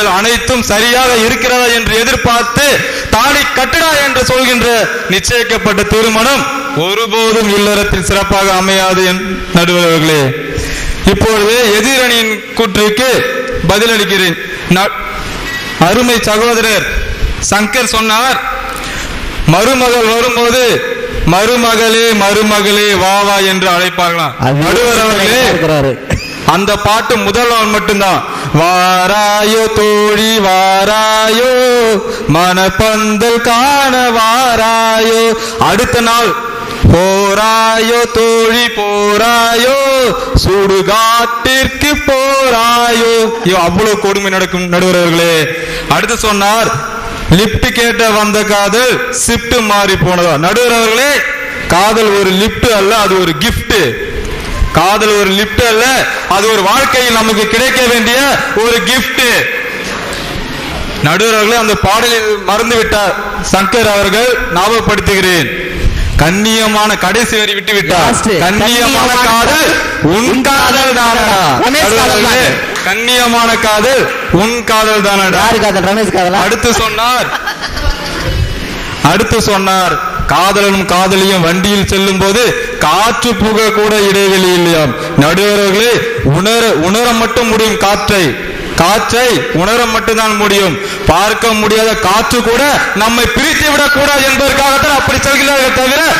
அனைத்தும் சரியாக இருக்கிறதா என்று எதிர்பார்த்து தாலி கட்டடா என்று சொல்கின்ற நிச்சயிக்கப்பட்ட திருமணம் ஒருபோதும் இல்லறத்தில் சிறப்பாக அமையாது. நடுவர்களே, இப்பொழுது எதிரணியின் கூற்றுக்கு பதிலளிக்கிறேன். அருமை சகோதரர் சங்கர் சொன்னார், மருமகள் வரும்போது மருமகளே மருமகளே வா வா என்று அழைப்பார்களாம். நடுவர் அவர்களே, அந்த பாட்டு முதல்வன் மட்டும்தான். வாராயோ தோழி வாராயோ மனப்பந்தல் காண வாராயோ. அடுத்த நாள் போராயோ தோழி போராயோ சுடுகாட்டிற்கு போராயோ. அவ்வளவு கொடுமை நடக்கும் நடுவர்களே. அடுத்து சொன்னார், லிப்ட் கேட்ட வந்த காதல் ஷிப்ட் மாறி போனதா. நடுவர்களே, காதல் ஒரு லிப்ட் அல்ல, அது ஒரு கிஃப்ட். காதல் ஒரு லிப்ட் அல்ல, அது ஒரு வாழ்க்கையில் நமக்கு கிடைக்க வேண்டிய ஒரு கிஃப்ட். நடுவர்களே, அந்த பாடலில் மறந்து விட்டார் சங்கர் அவர்கள், ஞாபகப்படுத்துகிறேன். கண்ணியமான கடைசி வரி விட்டு விட்டார். கண்ணியமான காதல் உன் காதல் தானடா. கண்ணியமான காதல் உன் காதல் தானடா. அடுத்து சொன்னார் காதலனும் காதலியும் வண்டியில் செல்லும் போது காற்று புக கூட இடைவெளி இல்லையாம். நடுவர்களே, உணர மட்டும் முடியும். காற்றை உணர மட்டும்தான் முடியும். பார்க்க முடியாத காற்று கூட நம்மை பிரித்து விடக் கூடாது என்பதற்காகத்தான் அப்படி சொல்கிறார்கள் தவிர